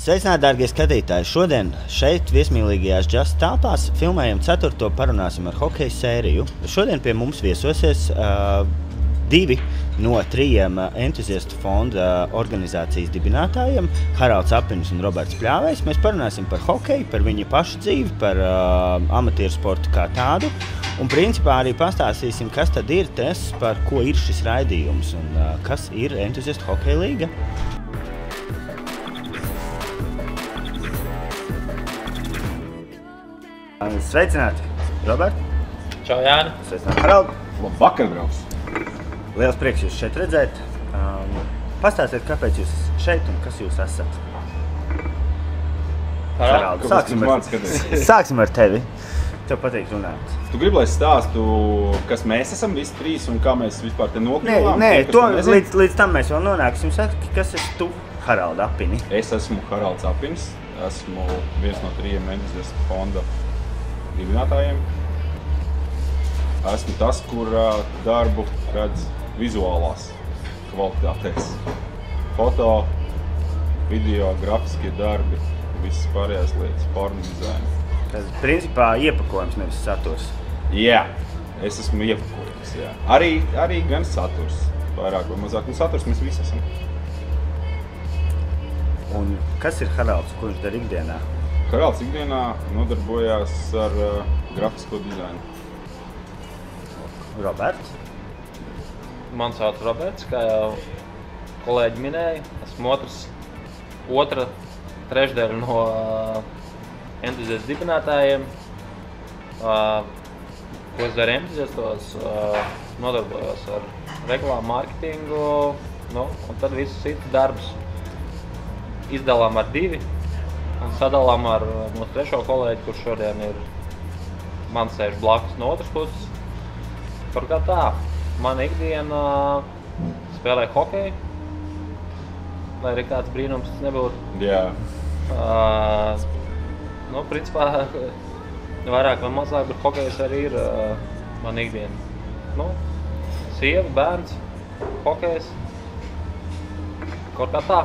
Sveicināti, dārgie skatītāji! Šodien šeit, viesmīlīgajās džasa telpās, filmējam 4. Parunāsim ar hokeja sēriju. Šodien pie mums viesosies divi no 3 entuziastu fonda organizācijas dibinātājiem – Haralds Apinis un Roberts Pļāvējs. Mēs parunāsim par hokeju, par viņa pašu dzīvi, par amatieru sportu kā tādu. Un principā arī pastāstīsim, kas tad ir tas, par ko ir šis raidījums un kas ir entuziastu hokeja līga. Sveicināti, Robert! Čau, Jāni! Sveicināti, Harald! Labvakar, draugs! Liels prieks jūs šeit redzēt. Pastāstiet, kāpēc jūs šeit un kas jūs esat? Harald, sāksim ar tevi. Tev patīk runāt. Tu gribi, lai es stāstu, kas mēs esam visi trīs un kā mēs vispār te nokļuvām? Nē, līdz tam mēs vēl nonāksim. Saki, kas esi tu, Harald Apini? Es esmu Haralds Apinis. Esmu viens no 3 entuziastu fonda dibinātājiem. Esmu tas, kur darbu redz vizuālās kvalitātēs. Foto, video, grafiskie darbi, visas pārējās lietas, formu dizaini. Tas principā iepakojums, nevis saturs. Jā, es esmu iepakojums, jā. Arī gan saturs, vairāk vai mazāk. Un saturs mēs visi esam. Un kas ir Haralds, ko viņš dara ikdienā? Haralds ikdienā nodarbojās ar grafisko dizainu. Roberts? Man sauc Roberts, kā jau kolēģi minēja. Esmu otra trešdaļa no entuziastu dibinātājiem. Ko es daru entuziastos, nodarbojos ar reklāmu, mārketingu, un tad visus citus darbus izdalām ar 2 un sadalām ar mūsu 3. kolēģi, kurš šodien ir man sēž blakus no otras puses. Par kā tā, man ikdiena spēlē hokeju, lai arī kāds brīnums nebūtu. Jā. Principā, vairāk vai mazāk, bet hokejs arī ir man ikdiena. Sieva, bērns, hokejs, kaut kā tā.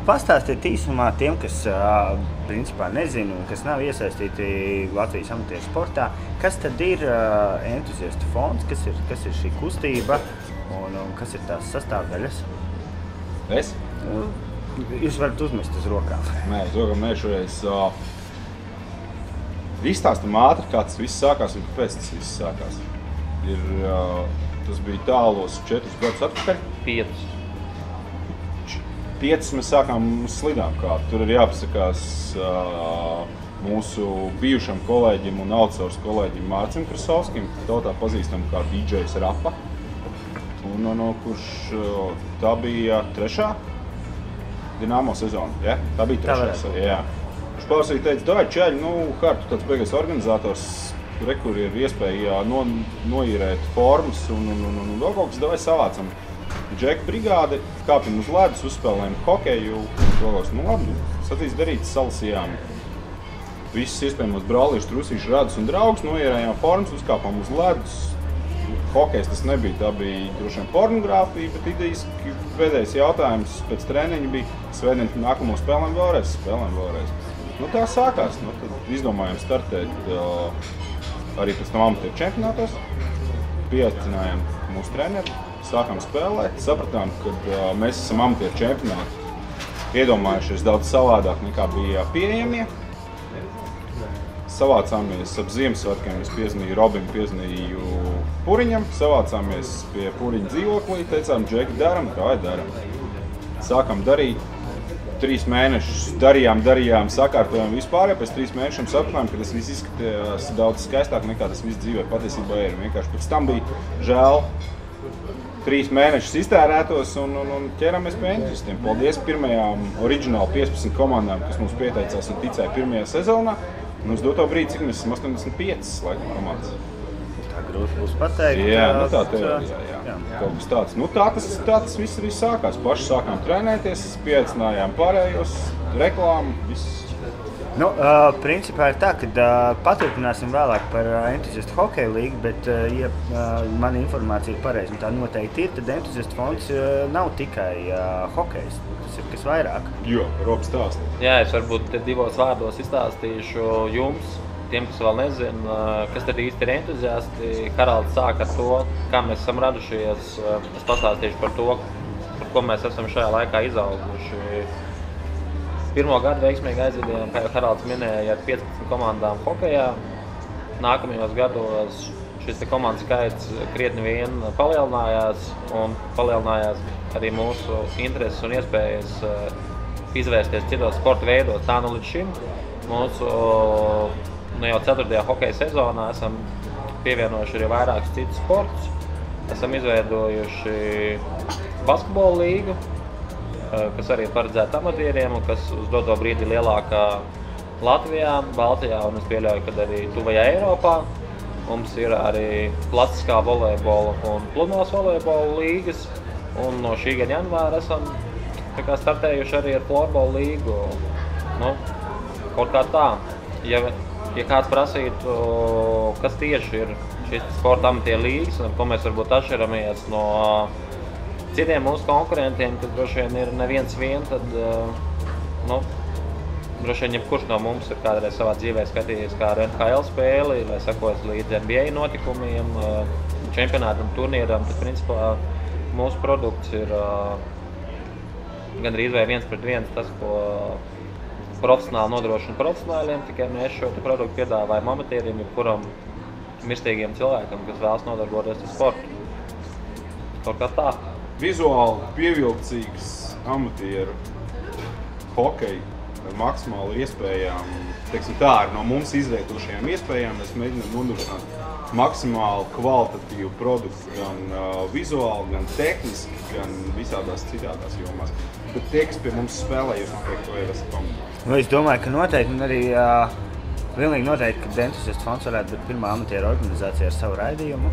Pastāstiet īsumā tiem, kas principā nezina un kas nav iesaistīti Latvijas amatieru sportā, kas tad ir entuziastu fonds, kas ir šī kustība un kas ir tās sastāvdaļas? Es? Jūs varat uzmest uz rokām. Nē, uz rokām nē, šoreiz. Izstāstam ātri, kā tas viss sākās un kāpēc tas viss sākās. Tas bija tālos 4 gadus atpakaļ. 5 mēs sākām slidām kāpt. Tur ir jāpasakās mūsu bijušam kolēģim un outsource kolēģim Mārcim Krasovskim, tautā pazīstam kā DJs Rapa, kurš tā bija 3. Dinamo sezona, ja? Tā bija 3. Jā. Viņš pārsvarīgi teica, davai čēļi, Hart, tu tāds beigais organizators, kur ir iespēja noīrēt formas un vēl kaut kas, davai savācam. Džeka brigāde, kāpjam uz ledus, uzspēlējam hokeju, satīs darītas, salasījām visus iespējamos brālīšus, trusīšu, radus un draugus, noierējām formas, uzkāpām uz ledus. Hokejs tas nebija, tā bija droši vien pornogrāfija, bet idejiski pēdējais jautājums pēc treniņa bija svētdien nākamo spēlēm vēlreiz. Tā sākās, tad izdomājām startēt arī pēc tam amatieru čempionātos, pieaicinājām mūsu treneri. Sākām spēlēt, sapratām, ka mēs esam amatieru čempionāti, iedomājušies daudz savādāk nekā bija pieejamie. Savācāmies ap Ziemassvētkiem, es piezvanīju Robinu, piezvanīju Puriņam, savācāmies pie Puriņa dzīvoklī, teicām, Džeki, daram. Sākām darīt, 3 mēnešus darījām, sakārtojām vispār, pēc 3 mēnešiem sapratām, ka tas viss izskatījās daudz skaistāk nekā tas viss dzīvē patiesībā ir. Vienkārši pēc tam bija žēl 3 mēnešus iztērētos un ķeramies pie entuziastiem. Paldies pirmajām oriģināli 15 komandām, kas mums pieteicās un ticēja 1. sezonā. Un uz doto brīdi, cik mēs esam 85 laikam komandas. Tā grūti būs pateikt. Jā, tā teorijā, jā. Kaut kas tāds. Tā tas viss arī sākās. Paši sākām trenēties, pieaicinājām pārējos, reklāmu, viss. Nu, principā ir tā, ka paturpināsim vēlāk par entuziastu hokeja līgu, bet, ja mana informācija ir pareiza, un tā noteikti ir, tad entuziastu fonds nav tikai hokejs, tas ir kas vairāk. Jo, Robs stāsta. Jā, es varbūt te divos vārdos izstāstīšu jums, tiem, kas vēl nezina, kas tad īsti ir entuziasti. Haralds sāk ar to, kā mēs esam radušies. Es pastāstīšu par to, par ko mēs esam šajā laikā izauguši. Pirmo gadu veiksmīgi aizvedījām, kā jau Haralds minēja, ar 15 komandām hokejā. Nākamajos gados šis komandu skaits krietni vien palielinājās, un palielinājās arī mūsu intereses un iespējas izvērsties citos sporta veidos. Tā nu līdz šim mūsu jau 4. hokeja sezonā esam pievienojuši arī vairākus citus sportus. Esam izveidojuši basketbola līgu, kas arī ir paredzēta amatieriem un kas uz doto brīdi lielākā Latvijā, Baltijā un es pieļauju, ka arī tuvajā Eiropā. Mums ir arī klasiskā volejbola un pludmales volejbola līgas. Un no šī gada janvāra esam startējuši arī ar florbola līgu. Nu, kaut kā tā. Ja kāds prasītu, kas tieši ir šis sporta amatieru līgas un ko mēs varbūt atšķiramies no citiem mūsu konkurentiem, kas droši vien ir neviens vien, tad droši vien jebkurš no mums ir kādreiz savā dzīvē skatījies kā ar NHL spēli, vai sekojis līdz NBA notikumiem, čempionātam, turnīram, tad principā mūsu produkts ir gandrīz vai 1-1 tas, ko profesionāli nodrošina profesionāļiem, tikai mēs šo produktu piedāvājam amatieriem, jebkuram mirstīgiem cilvēkam, kas vēlas nodarboties ar sportu. Kaut kā tā. Vizuāli pievilcīgs amatieru hokeja ar maksimāli iespējām, teiksim tā, ar no mums izvietošajām iespējām mēs mēģinām nodrošināt maksimāli kvalitatīvu produktu gan vizuāli, gan tehniski, gan visādās citādās jomās. Bet tie, kas pie mums spēlē, jūs noteikti to jau esat pamanījuši. Es domāju, ka noteikti, un arī vienīgi noteikti, ka Entuziastu fonds varētu būt pirmā amatieru organizācija ar savu raidījumu.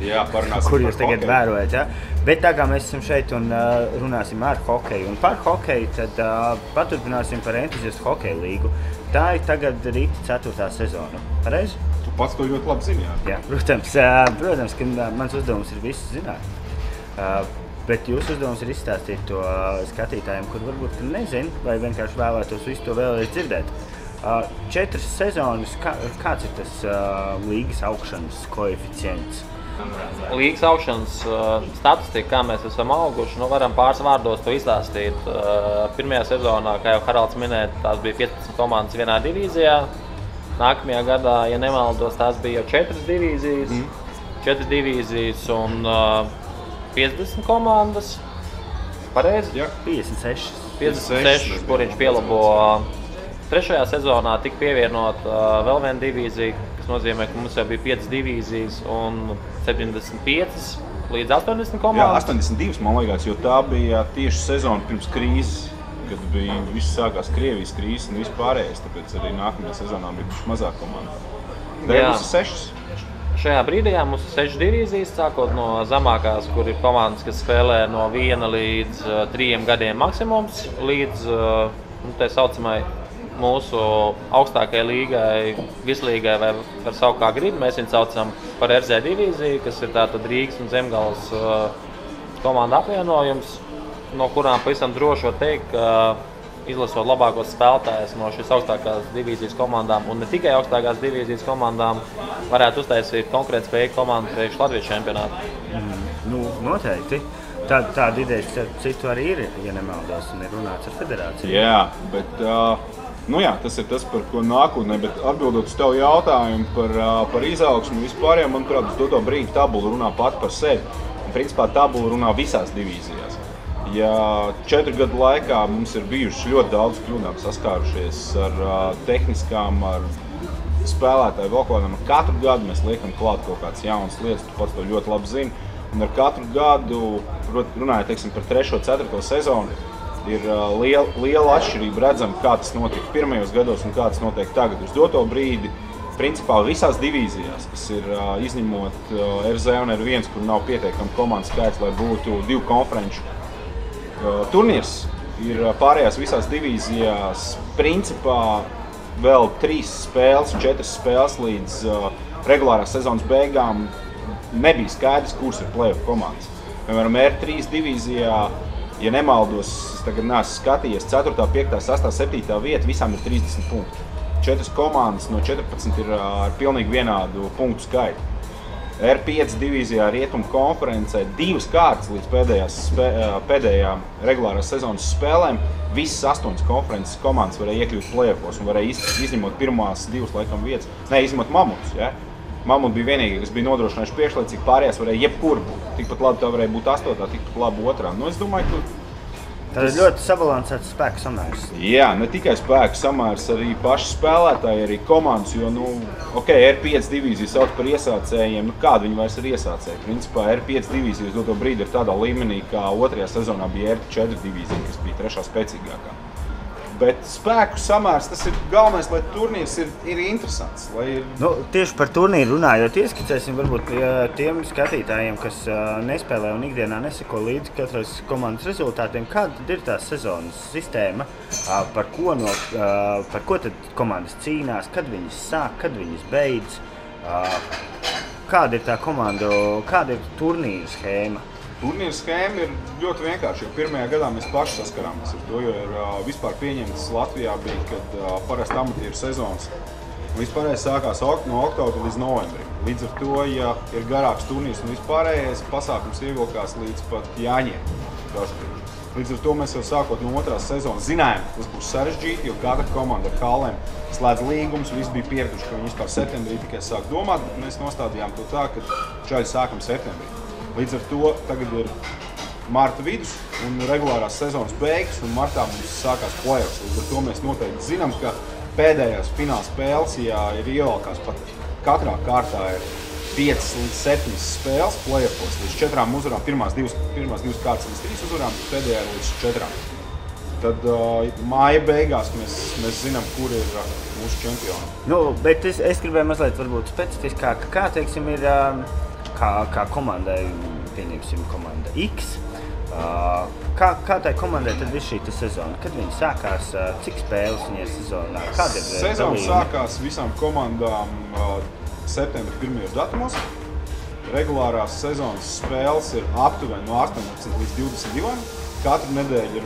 Jā, parunāsim kur jūs par tagad hokeju. Vērojat, ja? Bet tā kā mēs esam šeit un runāsim ar hokeju un par hokeju, tad paturpināsim par Entuziastu hokeja līgu. Tā ir tagad rīta 4. sezona. Pareizi? Tu pats to ļoti labi zini, jā? Jā, protams, ka mans uzdevums ir visu zināt. Bet jūsu uzdevums ir izstāstīt to skatītājiem, kur varbūt nezin, vai vienkārši vēlētos visu to vēlreiz dzirdēt. 4 sezonas, kāds ir tas līgas augšanas koeficients? Līgas augšanas statistika, kā mēs esam auguši, varam pāris vārdos to izstāstīt. Pirmajā sezonā, kā jau Haralds minēja, tās bija 15 komandas vienā divīzijā. Nākamajā gadā, ja nemaldos, tās bija jau 4 divīzijas. 4 divīzijas un 50 komandas. Pareizi? Jā. 56. 56, kur viņš pielabo. 3. sezonā tika pievienot vēl viena divīzija, kas nozīmē, ka mums jau bija 5 divīzijas un 75 līdz 80 komandas. Jā, 82, man liekas, jo tā bija tieši sezona pirms krīzes, kad bija viss sākās Krievijas krīzes un viss pārējais, tāpēc arī nākamajā sezonā bija mazāk komanda. Tagad mums ir 6. Šajā brīdī mums ir 6 divīzijas, sākot no zemākās, kur ir komandas, kas spēlē no 1 līdz 3 gadiem maksimums, līdz tā saucamai mūsu augstākajai līgai, vislīgai, vai var saukt kā grib. Mēs viņu saucam par RZ divīziju, kas ir tātad Rīgas un Zemgales komanda apvienojums, no kurām pavisam droši var teikt, ka izlasot labākos spēlētājus no šīs augstākās divīzijas komandām un ne tikai augstākās divīzijas komandām, varētu uztaisīt konkurētspējīgu komandu priekš Latvijas čempionātu. Noteikti. Tāda ideja, starp citu, arī ir, ja nemaldos, un ir runāts ar federāciju. Jā, bet tas ir tas, par ko nākotnē, bet atbildot uz tevu jautājumu par izaugsmu vispār, manuprāt, uz doto brīdi tabula runā pati par sevi. Un, principā, tabula runā visās divīzijās. Ja 4 gadu laikā mums ir bijušas ļoti daudz kļūdām, saskārušies ar tehniskām, ar spēlētāju vēl kādām, katru gadu mēs liekam klāt kaut kādas jaunas lietas, tu pats to ļoti labi zini. Un ar katru gadu, runājot, teiksim, par 3. un 4. sezonu, ir liela atšķirība redzama, kā tas notika pirmajos gados un kā tas notiek tagad. Uz doto brīdi, principā visās divīzijās, kas ir izņemot RZ un R1, kur nav pietiekami komandas skaits, lai būtu 2 konferenču turnīrs, ir pārējās visās divīzijās principā vēl 3 spēles, 4 spēles līdz regulārās sezonas beigām nebija skaidrs, kuras ir play-off komandas. Piemēram, R3 divīzijā, ja nemaldos, es tagad neesmu skatījies, 4., 5., 6., 7. vieta, visām ir 30 punkti. 4 komandas no 14 ir ar pilnīgi vienādu punktu skaitu. R5 divīzijā Rietumu konferencē 2 kārtas līdz pēdējām regulārās sezonas spēlēm. Visas 8 konferences komandas varēja iekļūt play-offos un varēja izņemot pirmās 2 laikam vietas. Ne, izņemot Mamutus, ja? Mamut bija vienīgie, kas bija nodrošinājuši priekšlaicīgi, pārējās varēja jebkur būt. Tikpat labi tā varēja būt 8., tikpat labi 2. Nu, es domāju, ka tas ir ļoti sabalansēts spēku samērs. Jā, ne tikai spēku samērs, arī paši spēlētāji, arī komandas, jo, R5 divīzija sauc par iesācējiem, kādi viņi vairs ir iesācēji? Principā R5 divīzija uz doto brīdi ir tādā līmenī, kā 2. sezonā bija R4 divīzija, kas bija 3. spēcīgākā. Bet spēku samērs, tas ir galvenais, lai turnīrs ir interesants. Tieši par turnīru runājot, ieskicēsim varbūt tiem skatītājiem, kas nespēlē un ikdienā neseko līdzi katras komandas rezultātiem, kāda ir tā sezonas sistēma, par ko tad komandas cīnās, kad viņas sāk, kad viņas beidz, kāda ir tā komanda, kāda ir turnīra schēma? Turnīra schēma ir ļoti vienkārši, jo pirmajā gadā mēs paši saskarāmies ar to, jo ir vispār pieņemts Latvijā bija, kad parasti amatieru sezonas vispārējais sākās no oktobra līdz novembrim. Līdz ar to, ja ir garāks turnīrs un vispārējais pasākums ievilkās līdz pat Jāņiem. Līdz ar to mēs jau sākot no 2. sezonas zinājām, ka tas būs sarežģīti, jo katra komanda ar hālēm slēdz līgumus, visi bija pieraduši, ka viņi vispār septembrī tikai sāk domāt, bet mēs nostādījām to tā, ka čaļi sākam septembrī. Līdz ar to tagad ir marta vidus un regulārās sezonas beigas, un martā mums sākās play-offs. Līdz ar to mēs noteikti zinām, ka pēdējās fināla spēles, ja ir ievalkās pat katrā kārtā ir 5 līdz 7 spēles play-offos, līdz 4 uzvarām, pirmās divas kārtas līdz 3 uzvarām, līdz 4. Tad māja beigās mēs zinām, kur ir mūsu čempioni. Bet es gribēju mazliet varbūt specifiskāk, kā teiksim ir kā komandai, pieņemsim komanda X, kā tai komandai tad viss šī sezona? Kad viņi sākās, cik spēles viņai sezonā? Kāda ir sezona sākās visām komandām septembra 1. datumos. Regulārās sezonas spēles ir aptuveni no 18 līdz 22. Katru nedēļu ir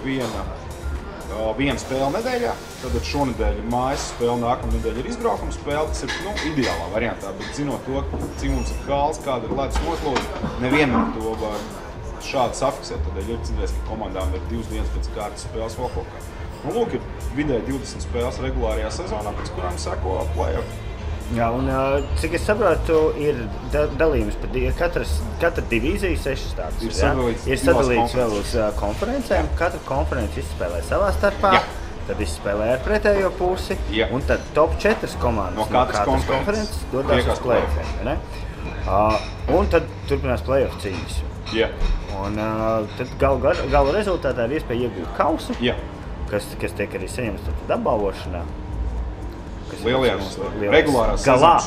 viena spēle nedēļā. Tad šonedēļ ir mājas spēle, nākamā nedēļa ir izbraukuma spēle. Tas ir ideālā variantā, bet zinot to, cik mums ir hāls, kāda ir ledus noslodze, nevienmēr to var šādi safiksēt. Tādēļ ir citreiz, ka komandām ir 2 dienas pēc kārtas spēles vēl kaut kā. Lūk, ir vidēji 20 spēles regulārajā sezonā, pēc kurām seko play-off. Jā, un cik es saprotu, ir dalījums katra divīzija 6 tādas. Ir sadalīts vēl uz konferencēm, katra konference izspēlē savā starpā, tad izspēlē ar pretējo pusi, un tad top 4 komandas no katras konferences dodās uz play-offiem. Un tad turpinās play-off cīņas. Un tad gala rezultātā ir iespēja iegūt kausu, kas tiek arī saņemts apbalvošanā. Regulārās sezonas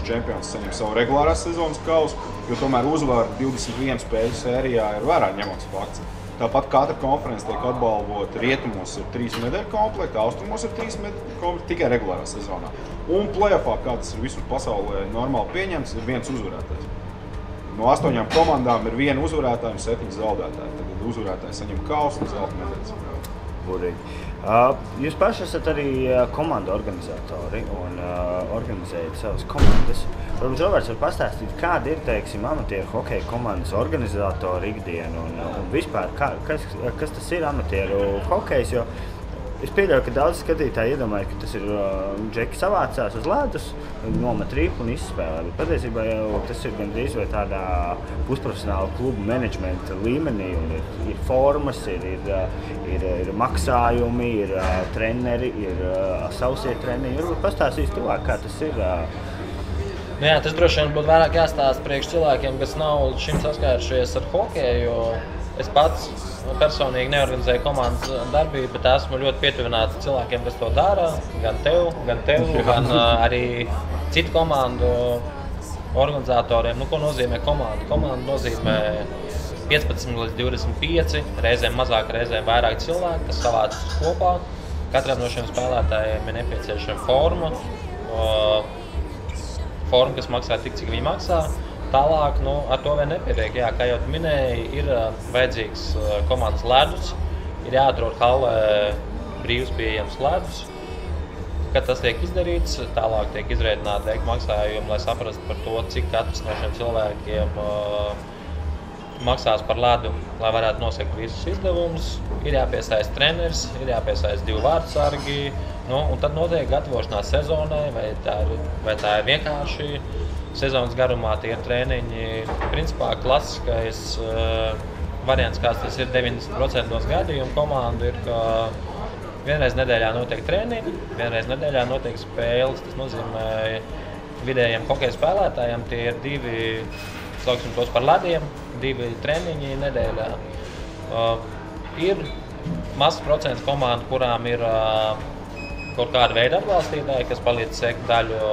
čempions saņem savu regulārās sezonas kausu, jo tomēr uzvara 21 spēļu sērijā ir vērā ņemots fakts. Tāpat katra konference tiek atbalvota. Rietumos ir 3 medaļu komplekti, austrumos ir 3 medaļu komplekti tikai regulārā sezonā. Un play-offā, kā tas ir visur pasaulē normāli pieņemts, ir viens uzvarētājs. No 8 komandām ir 1 uzvarētāja un 7 zaudētāji. Tad uzvarētāji saņem kausu un zelta medaļas. Burīgi. Jūs paši esat arī komandu organizatori un organizējat savas komandas. Varbūt Roberts var pastāstīt, kāda ir, teiksim, amatieru hokeja komandas organizatora ikdiena un vispār, kas tas ir amatieru hokejs, jo es pieļauju, ka daudz skatītāji iedomājas, ka tas ir džeki savācās uz ledus, nomet rīpu un izspēlē. Bet patiesībā jau tas ir gandrīz vai tādā pusprofesionāla klubu menedžmenta līmenī. Un ir formas, ir maksājumi, ir treneri, ir sausie treneri. Varbūt pastāstīs tuvāk, kā tas ir. Jā, tas droši vien būtu vairāk jāstāsta priekš cilvēkiem, kas nav līdz šim saskārušies ar hokeju, jo es pats personīgi neorganizēju komandas darbību, bet esmu ļoti pietuvināts cilvēkiem, kas to dara. Gan tev, gan arī citu komandu organizatoriem. Ko nozīmē komanda? Komanda nozīmē 15 līdz 25, reizēm mazāk, reizēm vairāk cilvēku, kas savācas kopā. Katram no šiem spēlētājiem ir nepieciešama forma, kas maksā tik, cik viņi maksā. Tālāk, ar to vien nepietiek. Jā, kā jau tu minēji, ir vajadzīgs komandas ledus, ir jāatrod hallē brīvs pieejams ledus. Kad tas tiek izdarīts, tālāk tiek izrēķināti veikti maksājumi, lai saprastu par to, cik katrs no šiem cilvēkiem maksās par ledu, lai varētu nosegt visus izdevumus. Ir jāpiesaista treneris, ir jāpiesaista 2 vārdsargi, un tad notiek gatavošanās sezonai, vai tā ir vienkārši sezonas garumā tie ir treniņi. Principā klasiskais variants, kāds tas ir 90% gadījumu komandu, ir, ka vienreiz nedēļā notiek treniņi, vienreiz nedēļā notiek spēles. Tas nozīmē vidējiem hokeja spēlētājiem tie ir 2, sauksim tos par lediem, 2 treniņi nedēļā. Ir mazs procents komandu, kurām ir kaut kāda veida atbalstītāji, kas palīdz sekt daļu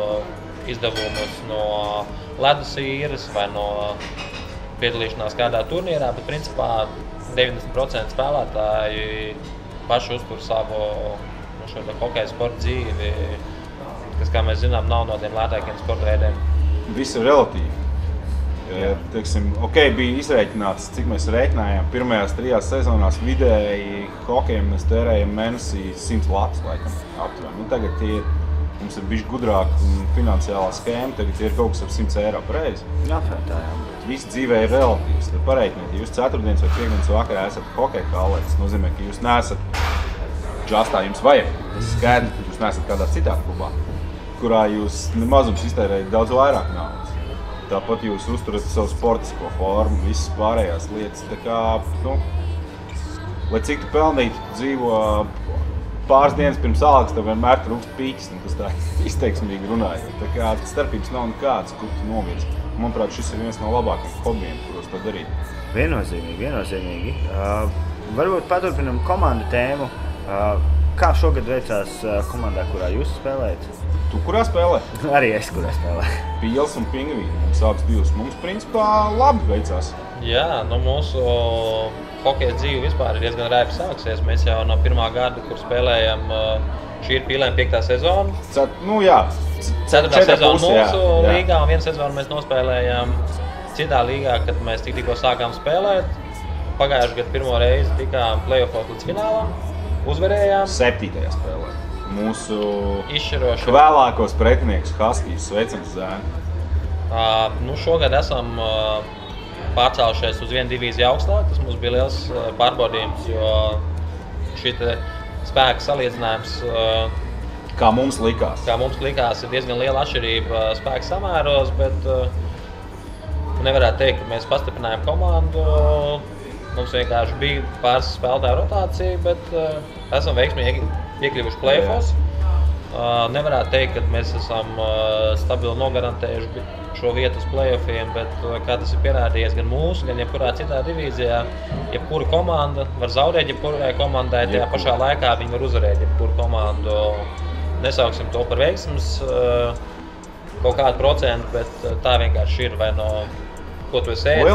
izdevumus no ledus īres vai no piedalīšanās kādā turnīrā, bet principā 90% spēlētāji paši uztur savu šo hokeja sporta dzīvi, kas, kā mēs zinām, nav no tiem lētākiem sporta veidiem. Viss ir relatīvi. Teiksim, bija izrēķināts, cik mēs rēķinājām. Pirmajās 3 sezonās vidēji hokejam mēs tērējam mēnesī 100 latus, laikam, aptuveni. Tagad mums ir bišķi gudrāka finansiālā skēma, tagad ir kaut kas ap 100 eiro par reizi. Jā, protams. Viss dzīvē ir relatīvs. Tad pareiķiniet, ja jūs 4. vai 5. vakarā esat hokeja hallē, tas nozīmē, ka jūs neesat džastā, jums vajag. Tas skaidrs, ka jūs neesat kādā citā klubā, kurā jūs nemazums iztērējat daudz vairāk naudas. Tāpat jūs uzturat savu sportisko formu, visas pārējās lietas. Tā kā, lai cik tu pelnītu, tu dzīvo pāris dienas pirms algas, tev vienmēr trūkst pīķis, un tas tā izteiksmīgi runājot. Tā kā starpības nav nekādas, kur tu novirzi. Manuprāt, šis ir viens no labākajiem hobijiem, kuros to darīt. Viennozīmīgi. Varbūt paturpinam komandu tēmu. Kā šogad veicās komandā, kurā jūs spēlējat? Tu kurā spēlē? Arī es, kurā spēlēju. Pils un Pingvīni. Mums abas divas. Mums, principā, labi veicās. Jā, mūsu hokeja dzīve vispār ir diezgan raibi sāksies. Mēs jau no 1. gada, kur spēlējam, šī ir Pīlēm 5. sezona. 4. sezona mūsu līgā, un 1 sezonu mēs nospēlējām citā līgā, kad mēs tikko sākām spēlēt. Pagājušajā gadā pirmo reizi tikām play-offos līdz finālam, uzvarējām. 7. spēlē. Mūsu izšķiroši vēlākos pretinieks Huskies, sveicam Zēnu. Šogad esam pārcēlušies uz 1 divīziju augstāk. Tas mums bija liels pārbaudījums, jo šī spēka salīdzinājums, kā mums likās, ir diezgan liela atšķirība spēka samēros, bet nevarētu teikt, ka mēs pastiprinājām komandu. Mums vienkārši bija pāris spēlētāju rotācija, bet esam veiksmīgi iekļuvuši play-offos. Nevarētu teikt, ka mēs esam stabili nogarantējuši šo vietu uz play-offiem, bet kā tas ir pierādījies gan mūsu, gan jebkurā citā divīzijā, jebkura komanda var zaudēt jebkurai komandai, tajā pašā laikā viņi var uzvarēt jebkuru komandu. Nesauksim to par veiksmes kaut kādu procentu, bet tā vienkārši ir vai no ko tu esi ēdis.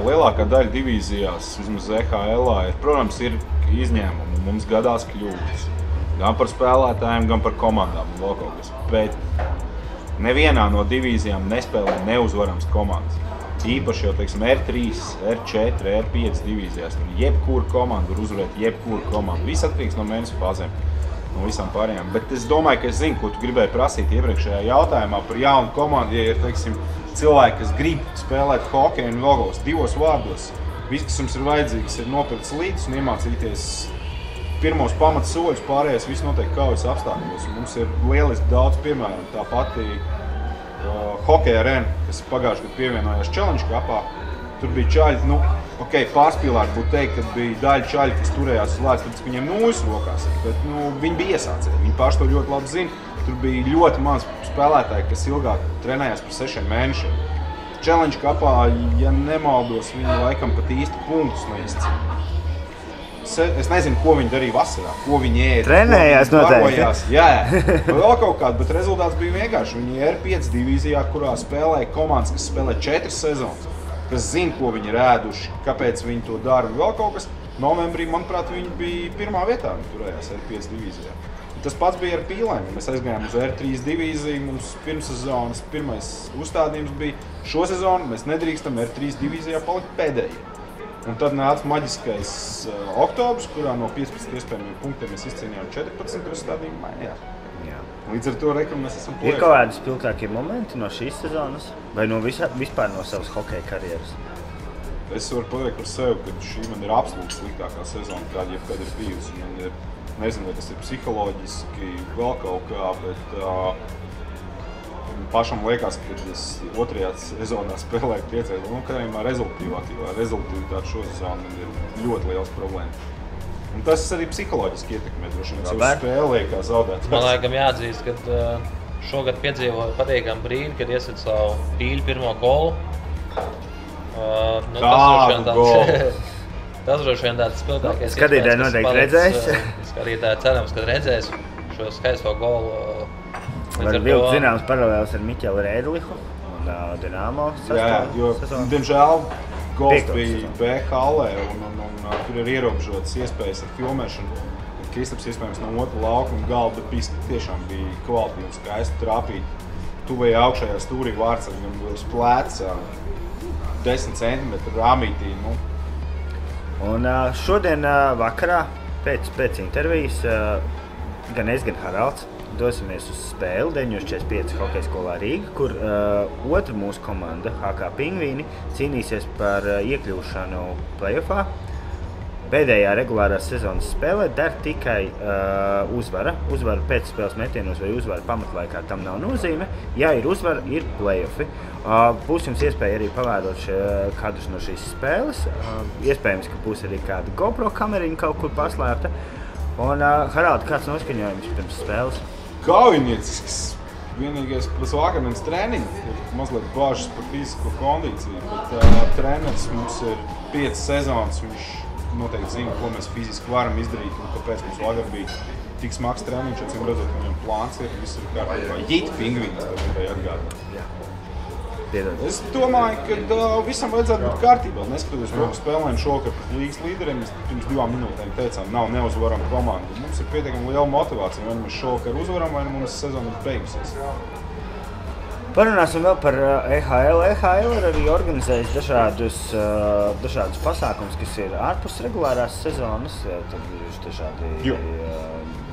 Lielākā daļa divīzijās, vismaz EHL-ā, protams, ir izņēmumi. Mums gadās kļūdas. Gan par spēlētājiem, gan par komandām un vēl kaut kas. Bet nevienā no divīzijām nespēlē neuzvarams komandas. Īpaši jau, teiksim, R3, R4, R5 divīzijās. Jebkura komanda var uzvarēt jebkuru komandu. Viss atkarīgs no mēnešu fāzēm, no visām pārējām. Bet es domāju, ka es zinu, ko tu gribēji prasīt iepriekšējā jautājumā par jaunu komandu. Ja ir, teiksim, cilvēki, kas grib spēlēt hokeju un vēl kaut 2 vārdos. Viss, kas jums ir vajadzīgs, ir nopirkt slīdus un iemācīties pirmos pamats soļus, pārējais viss notiek kaujas apstākļos. Mums ir lieliski daudz piemēram. Tā pati hokeja arēna, kas pagājušajā gadā pievienojās Challenge Cupā. Tur bija čaļi, pārspīlāk būtu teikt, ka bija daļa čaļi, kas turējās uz lēs, tāpēc, ka viņiem nūjas rokās. Bet viņi bija iesācēji, viņi paši to ļoti labi zina. Tur bija ļoti maz spēlētāji, kas ilgāk trenējās par 6 mēnešiem. Challenge Cupā, ja nemaldos, viņi laikam pat īsti punktus neizcīnīja. Es nezinu, ko viņi darīja vasarā, ko viņi ēda. Trenējās noteikti. Jā, vēl kaut kādu, bet rezultāts bija vienkārši. Viņi ir R5 divīzijā, kurā spēlēja komandas, kas spēlē 4 sezonas, kas zina, ko viņi ir ēduši, kāpēc viņi to dara un vēl kaut kas. novembrī, manuprāt, viņi bija pirmā vietā, viņi turējās R5 divīzijā. Tas pats bija ar pīlēm. Mēs aizgājām uz R3 divīziju, mums pirmssezonas pirmais uzstādījums bija šo sezonu, mēs nedrīkstam R3 divīzijā palikt pēdējie. Un tad nāca maģiskais oktobrs, kurā no 15 iespējamiem punktiem mēs izcīnījām 14 uzstādījumu mainījās. Līdz ar to mēs esam plējuši. Ir kaut kādi spilgtākie momenti no šīs sezonas vai no vispār no savas hokeja karjeras? Es varu pateikt par sevi, ka šī man ir absolūti sliktākā sezona, kāda jebkad ir bijusi. Man ir, nezinu, vai tas ir psiholoģiski vēl kaut kā, bet pašam liekas, ka es otrajā sezonā spēlēju priecēju, kādējumā rezultatīvitāte šo sezonu man ir ļoti liels problēma. Un tas arī psiholoģiski ietekmē, droši vien, savu spēli, kā zaudēt. Man laikam jāatzīst, ka šogad piedzīvoju patīkamu brīdi, kad iesit savu pīļu pirmo golu. Kādu golu? Tas droši vien tāds spilgtākais. Skatītāji noteikti redzēs. Skatītāji cerams, kad redzēs šo skaisto golu. Var vilkt zināms paralēlis ar Miķelu Rēdlihu un Dinamo sezonu. Diemžēl gols bija B hallē un tur ir ierobežotas iespējas ar filmēšanu. Kristaps iespējams no otra laukuma galda, bet tiešām bija kvalitīvi un skaisti trāpīt. Tuvējā augšējā stūrī vārdsargam uz pleca 10 centimetru rāmītī. Un šodien vakarā pēc intervijas gan es, gan Haralds dosimies uz spēli 9:45 Hokeja skolā Rīga, kur otra mūsu komanda, HK Pingvīni, cīnīsies par iekļūšanu playoffā. Pēdējā regulārās sezonas spēlē der tikai uzvara. Uzvara pēc spēles metienos vai uzvara pamatlaikā tam nav nozīme. Ja ir uzvara, ir play-offi. Būs jums iespēja arī pavērot kādus no šīs spēles. Iespējams, ka būs arī kāda GoPro kameriņa kaut kur paslēpta. Un, Haraldi, kāds noskaņojums pirms spēles? Kaujiniecisks. Vienīgais pēc vakardienas treniņa ir mazliet bažas par fizisko kondīciju, bet treneris mums ir 5 sezonas, viņš noteikti zina, ko mēs fiziski varam izdarīt un kāpēc mums vakar bija tik smags treniņš, acīm redzot, viņam plāns ir, viss ir kārtībā. Jīt Pingvīns, tad gribēju atgādāt. Es domāju, ka visam vajadzētu būt kārtībā. Neskatoties, ka spēlējam šovakar pret līgas līderiem, mēs pirms 2 minūtēm teicām, nav neuzvaram komandu. Mums ir pietiekami liela motivācija, vai mēs šovakar uzvaram, vai mums sezona ir beigusies. Parunāsim vēl par EHL. EHL ir arī organizējis dažādus pasākumus, kas ir ārpus regulārās sezonas. Tad ir dažādi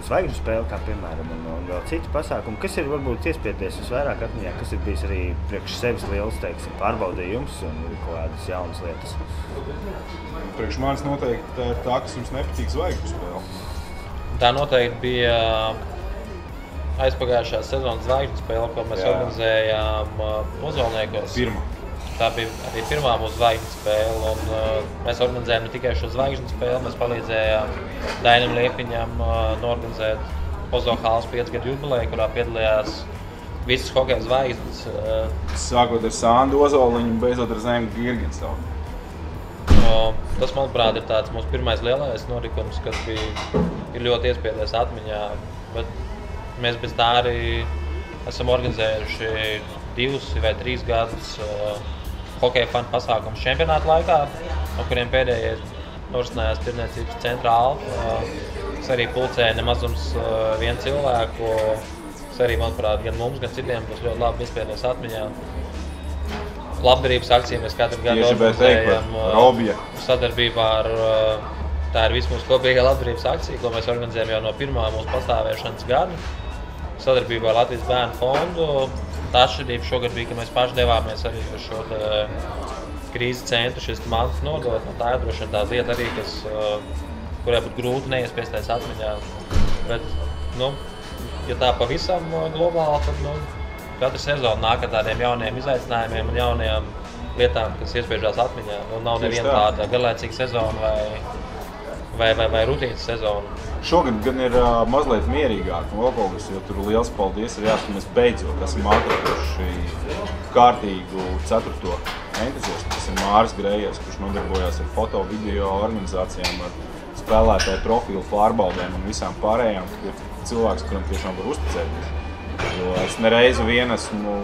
zvaigžņu spēle, kā piemēram, un vēl citi pasākumi. Kas ir varbūt iespieties visvairāk atmiņā, kas ir bijis arī priekš sevis liels, teiksim, pārbaudījums un kaut kādas jaunas lietas? Priekš manis noteikti tā ir tā, kas jums nepatīk zvaigžņu spēle. Tā noteikti bija aizpagājušā sezonas zvaigžņu spēle, ko mēs organizējām Ozolniekos. Tā bija arī pirmā mūsu zvaigžņu spēle, un mēs organizējām ne tikai šo zvaigžņu spēli, mēs palīdzējām Dainam Liepiņam norganizēt Ozohalas 5 gadu jubileju, kurā piedalījās visas hokeja zvaigznes. Sākot ar Sandu Ozoliņu un beidzot ar Zemu Girgensavu. Tas, manuprāt, ir tāds mūsu pirmais lielais notikums, kas ir ļoti iespiedies atmiņā, bet mēs bez tā arī esam organizējuši 2 vai 3 gadus hokeja fanu pasākumus čempionāta laikā, no kuriem pēdējais norisinājās Tirdzniecības centrā Alfa, kas arī pulcēja nemazums 1 cilvēku, kas arī, manuprāt, gan mums, gan citiem būs ļoti labi iespiedies atmiņā. Labdarības akcija mēs katru gadu organizējam sadarbībā ar, tā ir visu mūsu kopīgā labdarības akcija, ko mēs organizējam jau no pirmā mūsu pastāvēšanas gada, sadarbībā ar Latvijas bērnu fondu. Tā atšķirība šogad bija, ka mēs paši devāmies arī uz šo krīzes centru, šis mantas nodot. Tā ir droši vien tā lieta arī, kurai būtu grūti neiespiesties atmiņā. Bet, ja tā pavisam globāli, tad katra sezona nāk ar tādiem jauniem izaicinājumiem un jaunajām lietām, kas iespiežās atmiņā. Nav neviena tāda garlaicīga sezona vai rutīnas sezona. Šogad gan ir mazliet mierīgāk no Olpogas, jo tur liels paldies ir jāsaka, mēs beidzot esam atraduši kārtīgu 4. entuziastu, kas ir Māris Grējers, kurš nodarbojās ar foto, video organizācijām, ar spēlētāju profilu pārbaudēm un visām pārējām. Ir cilvēks, kuram tiešām var uzticēties. Jo es nereizi vien esmu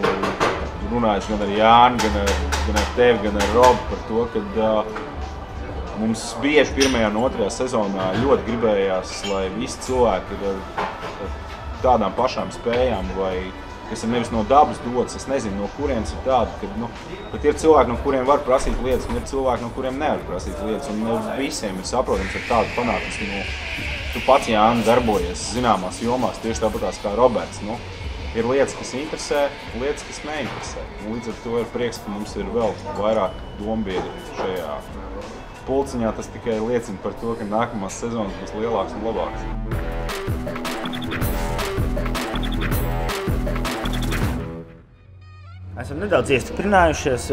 runājis gan ar Jāni, gan ar tevi, gan ar Robu par to, ka Mums bieži pirmajā un otrajā sezonā ļoti gribējās, lai visi cilvēki ir ar tādām pašām spējām, vai kas ir nevis no dabas dots, es nezinu, no kurienes ir tāda, ka ir cilvēki, no kuriem var prasīt lietas, un ir cilvēki, no kuriem nevar prasīt lietas, un ne visiem ir saprotams ar tādu panākumu. Tu pats, Jāni, darbojies zināmās jomās, tieši tāpatās kā Roberts. Ir lietas, kas interesē, lietas, kas neinteresē. Līdz ar to ir prieks, ka mums ir vēl vairāk dombiedri šajā pulciņā. Tas tikai liecina par to, ka nākamās sezonas būs lielāks un labāks. Esam nedaudz iestiprinājušies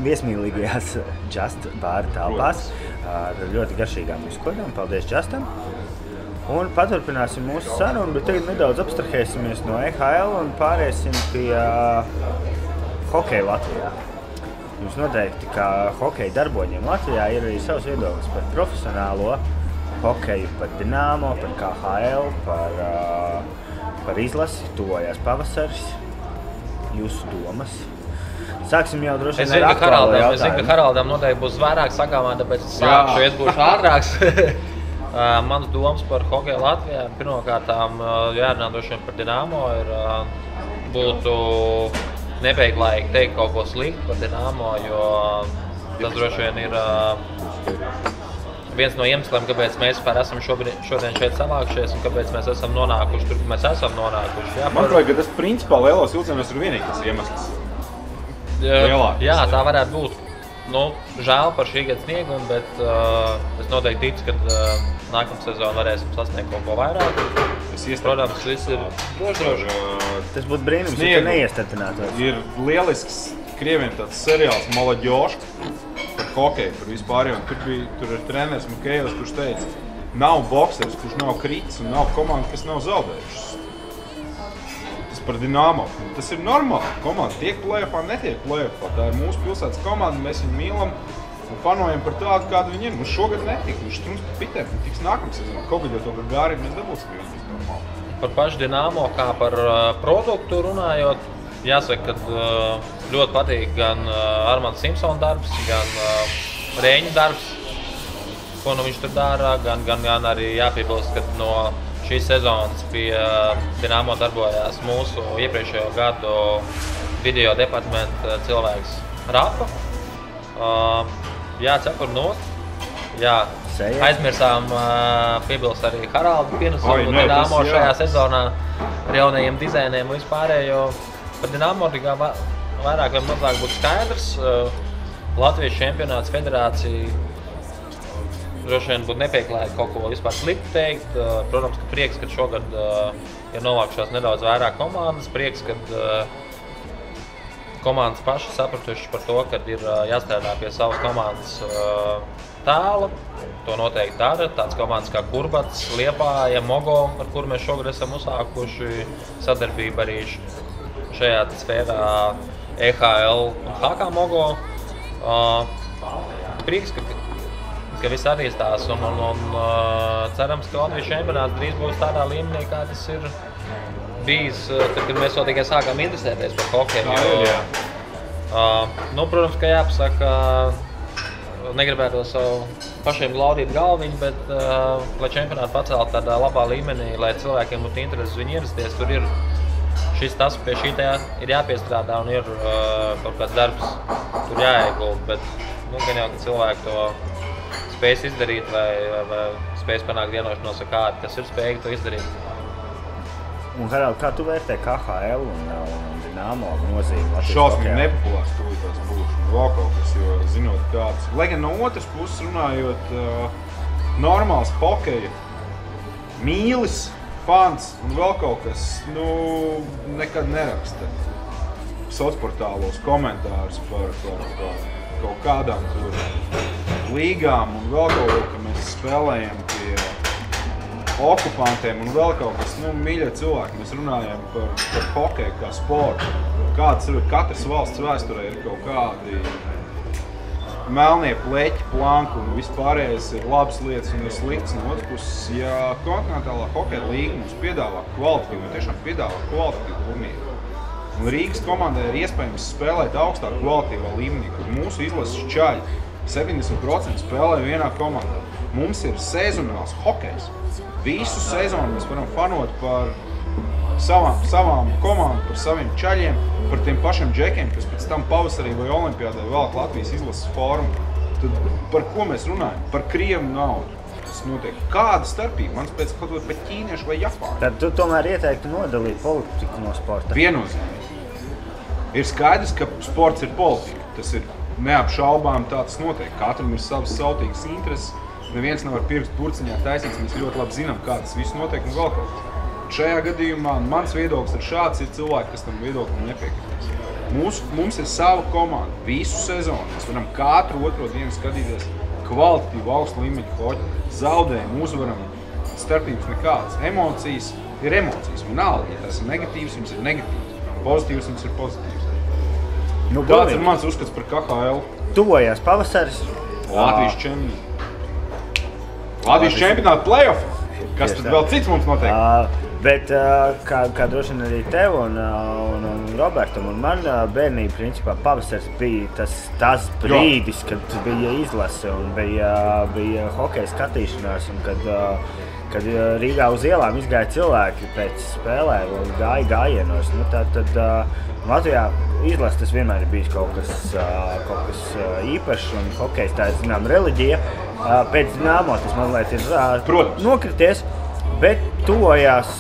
viesmīlīgajās Just bāra telpās ar ļoti garšīgām izkodām. Paldies Justam! Un paturpināsim mūsu sarunu, bet tagad nedaudz abstrahēsimies no EHL un pāriesim pie hokeja Latvijā. Jums noteikti, kā hokeja darboņiem Latvijā, ir arī savs viedoklis par profesionālo hokeju, par Dinamo, par KHL, par izlasi, tuvojās pavasaris. Jūsu domas? Sāksim jau droši vien ar aktuālo jautājumu. Es zinu, ka Haraldam noteikti būs vairāk sakāmā, tāpēc es sākšu, es būšu ātrāks. Mans domas par hokeju Latvijā, pirmkārtām jārunā droši vien par Dinamo, būtu nepieklājīgi teikt kaut ko sliktu par Dinamo, jo tas droši vien ir viens no iemesliem, kāpēc mēs esam šodien šeit savākušies un kāpēc mēs esam nonākuši tur, kur mēs esam nonākuši. Man liekas, ka tas principā lielos vilcienos ir vienīgais iemesls. Jā, tā varētu būt. Žēl par šī gada sniegumu, bet es noteikti ticu, ka nākamā sezonā varēsim sasniegt kaut ko vairāk. Protams, viss ir droši. Tas būtu brīnums, ja neiestarpinātos. Ir lielisks Krieviem tāds seriāls Molodjoška par hokeju, par vispārējo. Tur ir treneris Mikejevs, kurš teica, nav bokseris, kurš nav kritis un nav komanda, kas nav zaudējušas. Par Dinamo. Tas ir normāli. Komanda tiek play-offā, netiek play-offā. Tā ir mūsu pilsētas komanda, mēs viņu mīlam un fanojam par tādu, kādu viņi ir. Mums šogad netika. Viņš strums par pitēm, un tiks nākamā sezonā. Kaut kad jau to gāri mēs dabūsim, jo tas normāli. Par pašu Dinamo, kā par produktu runājot, jāsaka, ka ļoti patīk gan Armands Simpsona darbs, gan Rēņa darbs, ko viņš tur dara, gan arī jāpiebilst, ka no šīs sezonas pie Dinamo darbojās mūsu iepriekšējo gadu video departamenta cilvēks Rafa. Cepur nost. Aizmirsām piebilst arī Haraldu pienesumu Dinamo šajā sezonā ar jaunajiem dizainiem un vispārējo. Par Dinamo tikai vairāk vai mazāk būtu skaidrs. Latvijas čempionāts federācija droši vien būtu nepieklājīgi kaut ko vispār sliktu teikt. Protams, ka prieks, ka šogad ir novākušās nedaudz vairāk komandas. Prieks, ka komandas paši sapratuši par to, ka ir jāstrādā pie savas komandas tēla. To noteikti dara. Tāds komandas kā Kurbats, Liepāja, Mogo, ar kuru mēs šogad esam uzsākuši sadarbību arī šajā sfērā EHL un HK Mogo. Prieks, ka viss attīstās un cerams, ka Latvijas čempionāts drīz būs tādā līmenī, kā tas ir bijis, tad, kad mēs vēl tikai sākām interesēties par hokeju. Protams, ka jāpasaka, negribētu savu pašiem glaudīt galviņu, bet lai čempionātu pacelt tādā labā līmenī, lai cilvēkiem būtu interesi viņu ierasties, tur ir tas pie šī ir jāpiestrādā un ir kaut kāds darbs tur jāiegulda, bet gan jau, ka cilvēki to spējas izdarīt vai spējas panākt vienošanos ar kādu, kas ir spējīgi to izdarīt. Un, Harald, kā tu vērtē KHL un Dinamo nozīmi Latvijas Šausmīgi nepopulārs tūlītās būs un vēl kaut kas, jo zinot kāds. Lai gan no otras puses runājot, normāls hokeja mīlis, fans un vēl kaut kas, nekad neraksta sociālos komentārus par kaut kādām tur līgām un vēl kaut ko, ka mēs spēlējam pie okupantiem un vēl kaut kas. Mīļie cilvēki, mēs runājam par hokeju kā sportu. Katras valsts vēsturē ir kaut kādi melnie pleķi, planki un vispārējais ir labas lietas un ir slikts. No otras puses, ja kontinentālā hokeja līga mums piedāvā kvalitatīvu, tiešām piedāvā kvalitatīvu turnīru. Un Rīgas komandai ir iespējams spēlēt augstā kvalitīvā līmenī, kur mūsu izlases čaļi 70% spēlē vienā komandā. Mums ir sezonāls hokejs. Visu sezonu mēs varam fanot par savām komandām, par saviem čaļiem, par tiem pašiem džekiem, kas pēc tam pavasarī vai olimpiādē vēlāk Latvijas izlases formu. Tad par ko mēs runājam? Par krievu naudu. Tas notiek. Kāda starpība? Mans pēc kaut vai pēc ķīniešu vai japāņu. Tad tu tomēr ieteiktu nodalīt politiku no sporta. Viennozīmīgi. Ir skaidrs, ka sports ir politika. Tas ir neapšaubām tā tas notiek. Katram ir savas sautīgas intereses. Neviens nevar pirkst burciņā taisīts. Mēs ļoti labi zinām, kā tas viss notiek un vēl kaut kas. Šajā gadījumā mans viedoklis ir šāds, ir cilvēki, kas tam viedoklim nepiekritīs. Mums ir sava komanda visu sezonu. Mēs varam katru otro dienu skatīties kvalitatīvu augstu līmeņu hoķi. Zaudējumu, uzvaram, starpības nekādas. Emocijas ir emocijas. Vienalga, ja tas ir negatīvs, jums ir negatīvs. Pozitīvs, jums ir pozitīvs. Nu, tāds ir mans uzskats par KHL. Tuvojās pavasaris. Latvijas čempionāts. Latvijas čempionāta playoff. Kas tad vēl cits mums notiek? Bet kā droši vien arī tev un Robertam un man bērnība, principā pavasaris bija tas brīdis, kad bija izlase un bija hokeja skatīšanās un kad Rīgā uz ielām izgāja cilvēki pēc spēlēm un gāja gājienos. Nu, tad Latvijā izlase tas vienmēr ir bijis kaut kas īpašs un hokejs tā ir, zinām, reliģija. Pēc Dinamo tas, man liekas, ir nokrities. Bet tuvojās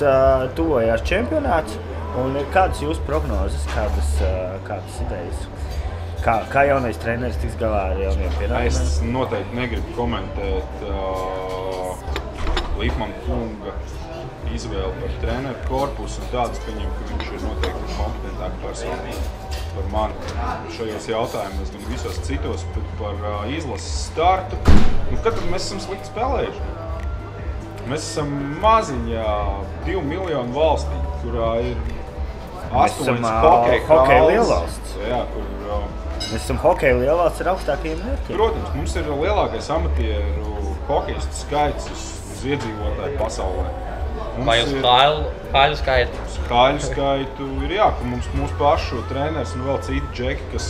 čempionāts, un kādas jūsu prognozes, kādas idejas? Kā jaunais treneris tiks galā ar jauniem pienākumiem? Es noteikti negribu komentēt Lipman kunga izvēli par treneru korpusu un tādas pieņem, ka viņš ir noteikti kompetentāk personīgi par mani šajos jautājumos, gan visos citos, bet par izlases startu. Nu, kad mēs esam slikti spēlējuši? Mēs esam maziņā 2 miljonu valstī, kurā ir 8 hokeja lielvalsts. Jā, mēs esam hokeja lielvalsts ar augstākajiem mērķiem. Protams, mums ir lielākais amatieru hokejistu skaits uz iedzīvotāju pasaulē. Vai uz kāļu skaitu? Uz kāļu skaitu ir jā, ka mūsu pašu treneris un vēl citi džeki, kas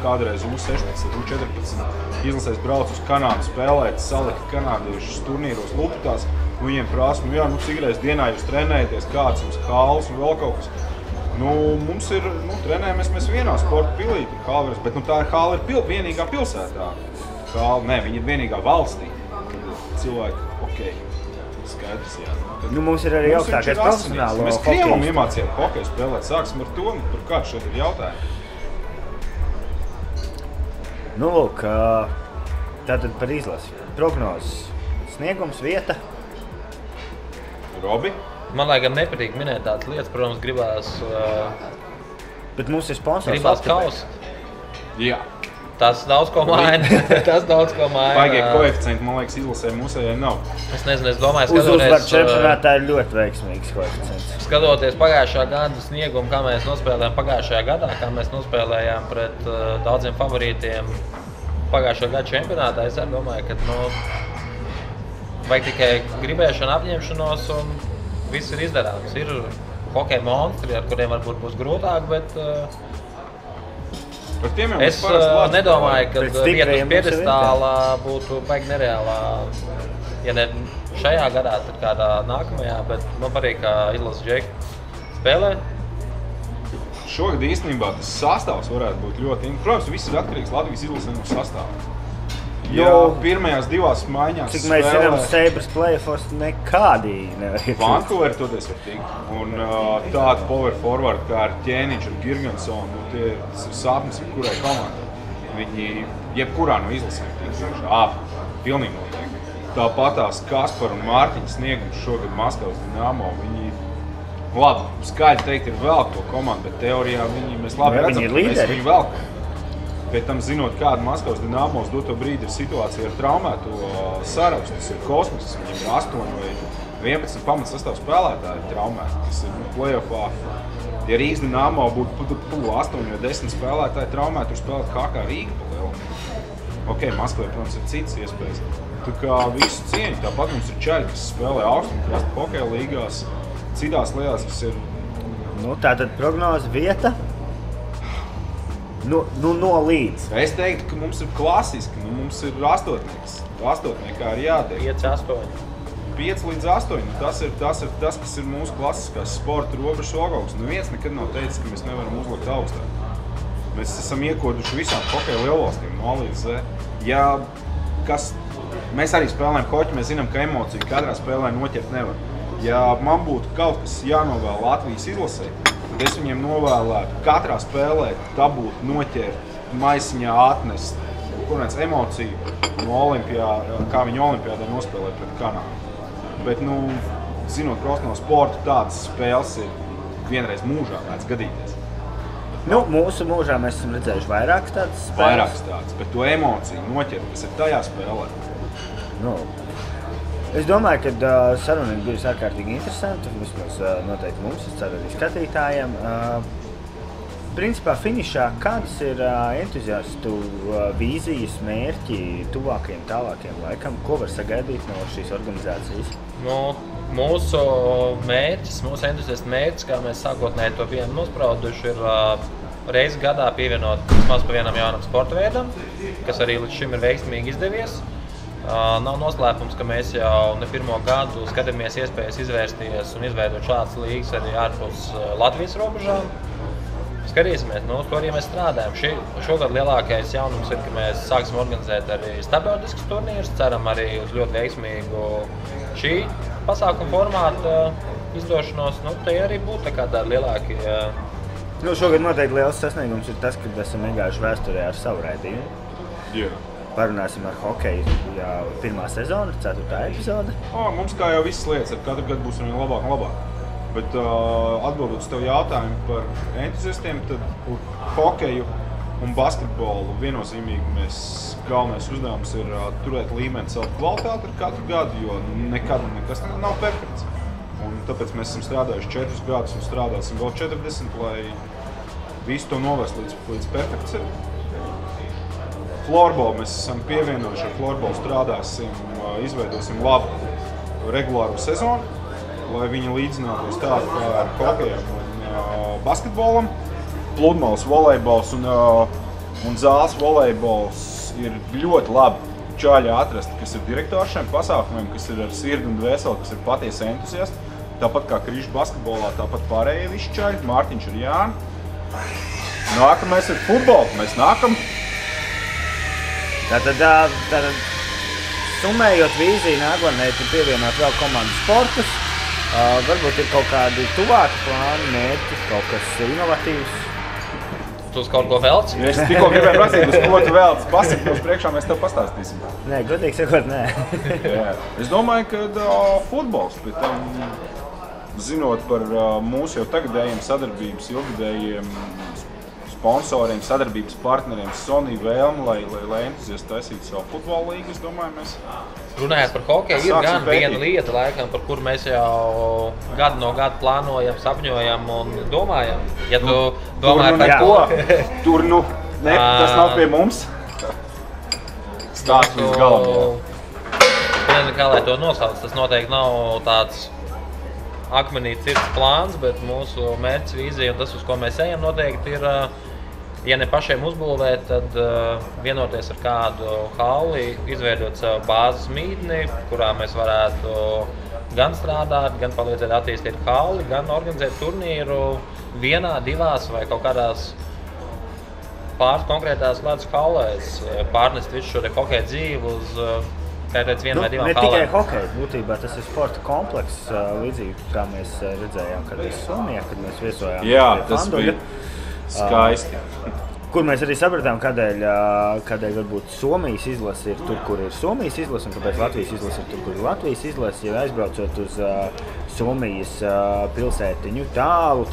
kādreiz U16, U14 izlasēs brauc uz Kanādu spēlēt, salikt kanādiešus turnīros lupitās. Viņiem prasa, cik reiz dienā jūs trenējaties, kāds jums kāls un vēl kaut kas. Mums ir, trenējamies mēs vienā sporta pilīti, bet tā hāla ir vienīgā pilsētā. Viņa ir vienīgā valstī. Cilvēki, skaidrs, jā. Mums ir arī augstākais profesionālo mēs Krievam iemācījām hokeju spēlēt. Sāksim ar to, par kādu šeit ir jautājumi. Lūk, tātad par izlasi. Prognozes. Sniegums, vieta. Robi? Man laikam nepatīk minēt tādas lietas, protams, gribās... Bet mums ir sponsors. Gribās kausu. Jā. Tas daudz ko maina. Baigie koeficienti, man liekas, izlasē mūsējai nav. Es nezinu, es domāju, skatoties... Uz uzvaru čempionātā ir ļoti veiksmīgs koeficients. Skatoties pagājušā gada sniegumu, kā mēs nospēlējām pagājušajā gadā, kā mēs nospēlējām pret daudziem favorītiem pagājušā gada čempionātā, es arī domāju, ka vajag tikai gribēšanu, apņemšanos un viss ir izdarāms. Ir hokeja monstri, ar kuriem varbūt būs grūtāk, bet es nedomāju, ka vieta uz piedestālā būtu baigi nereālā. Ja ne šajā gadā, tad kādā nākamajā, bet man patīk, kā izlases džeki spēlē. Šogad īstenībā tas sastāvs varētu būt ļoti Protams, viss ir atkarīgs Latvijas izlasē no sastāvā. Ja pirmajās divās maiņās cik mēs zinām, Sabres playoffs nekādī nevar iet. Vancouver toties var tikt. Un tādu power forward kā ar Ķēniņš un Girgensonu, tas ir sapnis jebkurai komandai. Viņi jebkurā no izlasēm tiks. Pilnīgi noteikti. Tāpatās Kaspar un Mārtiņa sniegums šogad Maskavas Dinamo. Viņi, labi, skaļi teikt, ir vēl to komandu, bet teorijā mēs labi redzam, ka mēs viņu velkam. Pēc tam, zinot, kāda Maskavas Dinamos doto brīdi ir situācija ar traumēto sarakstu, tas ir kosmos, viņiem ir 8 vai 11 pamatsastāv spēlētāji traumēti, kas ir playoffā. Ja Rīgas Dinamo būtu 8 vai 10 spēlētāji traumēti, tur spēlēt kā Rīga pa lielu. Maskavai, protams, ir citas iespējas. Tā kā visu cieņu, tāpat mums ir čaļi, kas spēlē austrumkrasta hokeja līgās, citās lietās, kas ir... Tātad prognoze vieta? No līdz. Es teiktu, ka mums ir klasiski, mums ir astotnieks. Astotniekā ir jātiek. 5-8. 5 līdz 8. Tas ir tas, kas ir mūsu klasiskās sporta robežas augsts. Viens nekad nav teicis, ka mēs nevaram uzlikt augstāk. Mēs esam iekoduši visām hokeja lielvalstīm no A līdz Z. Mēs arī spēlējam hoķi, mēs zinām, ka emociju katrā spēlē noķert nevar. Ja man būtu kaut kas jānovēl Latvijas izlasē, tad es viņiem novēlētu katrā spēlē dabūt noķert, maisiņā atnest, emociju no olimpiāda, kā viņi olimpiādā nospēlē pret Kanādu. Bet, zinot profesionālo sportu, tādas spēles ir vienreiz mūžā mēdz gadīties. Mūsu mūžā mēs esam redzējuši vairākas tādas spēles. Vairākas tādas, bet to emociju noķert, kas ir tajā spēlē. Es domāju, ka saruna ir bijusi ārkārtīgi interesanta. Vismaz noteikti mums, es ceru arī skatītājiem. Principā finišā, kādas ir entuziastu vīzijas, mērķi tuvākajiem, tālākajiem laikam? Ko var sagaidīt no šīs organizācijas? Mūsu entuziastu mērķis, kā mēs sākotnēji to bijām nosprauduši, ir reizi gadā pievienot vismaz pa vienam jaunam sporta veidam, kas arī līdz šim ir veiksmīgi izdevies. Nav noslēpums, ka mēs jau ne pirmo gadu skatāmies iespējas izvērsties un izveidot šādas līgas arī ārpus Latvijas robežām. Skatīsimies, uz to arī mēs strādājam. Šogad lielākais jaunums ir, ka mēs sāksim organizēt arī starptautiskus turnīrus. Ceram arī uz ļoti veiksmīgu šī pasākuma formāta izdošanos. Te arī būtu tādi lielāki. Šogad noteikti liels sasniegums ir tas, ka esam iegājuši vēsturē ar savu raidījumu. Jā. Parunāsim ar hokeju pirmā sezona, 4. epizode. Mums kā jau visas lietas, ar katru gadu būs vien labāk un labāk. Bet atbildot uz tev jautājumu par entuziastiem, tad hokeju un basketbolu viennozīmīgi galvenais uzdevums ir turēt līmeni celtu kvalitāti ar katru gadu, jo nekad nekas nav perfekts. Un tāpēc mēs esam strādājuši 4 gadus un strādāsim vēl 40, lai visu to novest līdz perfekcijai. Florbolu mēs esam pievienojuši, ar florbolu strādāsim, izveidosim labu regulāru sezonu, lai viņi līdzinātos tādu kā ar hokejam un basketbolam. Pludmales volejbols un zāles volejbols ir ļoti labi čaļi atrasti, kas ir direktori šiem pasākumiem, kas ir ar sirdi un dvēseli, kas ir patiesi entuziasti. Tāpat kā Krišs basketbolā, tāpat pārējie visi čaļi, Mārtiņš un Jāni. Nākamais ir futbols, mēs nākam. Tātad summējot vīziju nākotnē, tad pievienot vēl komandu sportus. Varbūt ir kaut kādi tuvāki plāni, mērķi, kaut kas inovatīvs. Tu uz kaut ko velc? Es tikko gribēju prasīt, uz ko tu velc. Pasaki mums priekšā, mēs tev pastāstīsim. Nē, godīgi sakot, nē. Jā. Es domāju, ka futbols, pie tam, zinot par mūsu jau tagadējiem sadarbības, ilgadējiem sponsoriem, sadarbības partneriem, Sony vēlmi, lai entuziasti taisītu savu futbola līgu, es domāju, mēs... Runājot par hokeju, ir gan viena lieta, laikam, par kuru mēs jau gadu no gada plānojam, sapņojam un domājam. Ja tu domāji par ko? Tas nav pie mums. Stāst līdz galam, jā. Nezinu, kā lai to nosauc, tas noteikti nav tāds akmenī cirts plāns, bet mūsu mērķis, vīzija un tas, uz ko mēs ejam, noteikti ir, ja ne pašiem uzbūvēt, tad vienoties ar kādu halli, izveidot savu bāzes mītni, kurā mēs varētu gan strādāt, gan palīdzēt attīstīt halli, gan organizēt turnīru vienā, divās vai kaut kādās pāris konkrētās ledus hallēs, pārnest visu šo hokeja dzīvi uz vienu vai divām hallēm. Ne tikai hokeja, būtībā tas ir sporta komplekss, līdzīgi kā mēs redzējām, kad mēs Somijā, kad mēs viesojām. Jā, tas bija skaisti. Kur mēs arī sapratām, kādēļ varbūt Somijas izlase ir tur, kur ir Somijas izlase, un kāpēc Latvijas izlase ir tur, kur ir Latvijas izlase. Ja aizbraucot uz Somijas pilsētiņu tālu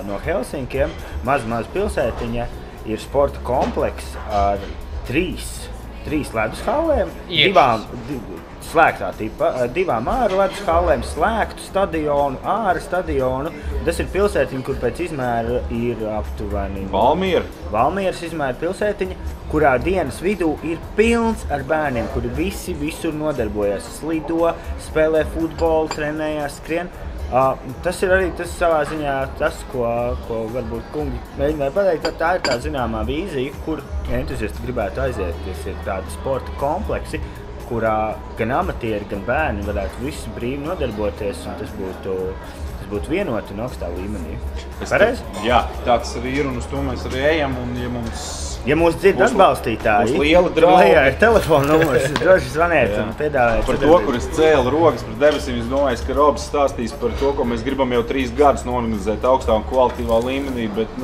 no Helsinkiem, maz pilsētiņa, ir sporta komplekss ar trīs ledus hallēm, slēgtā tipa, divām āru ledus hallēm, slēgtu stadionu, āra stadionu. Tas ir pilsētiņa, kur pēc izmēra ir aptuveni Valmieras izmēra pilsētiņa, kurā dienas vidū ir pilns ar bērniem, kuri visi visur nodarbojas, slido, spēlē futbolu, trenējās, skrien. Tas ir arī tas savā ziņā tas, ko varbūt kungi mēģināja pateikt. Tā ir tā zināmā vīzija, kur entuziasti gribētu aiziet. Tas ir tādi sporta kompleksi, kurā gan amatieri, gan bērni varētu visi brīvi nodarboties, un tas būtu vienoti un augstā līmenī. Pareizi? Jā, tāds arī ir, un uz to mēs arī ejam, un ja mūs dzird atbalstītāji, lejā ir telefona numurs, droši zvaniet un piedāvājiet. Par to, kur es cēlu rokas pret debesīm, es domāju, ka Robs stāstīs par to, ko mēs gribam jau 3 gadus norganizēt augstā un kvalitīvā līmenī, bet,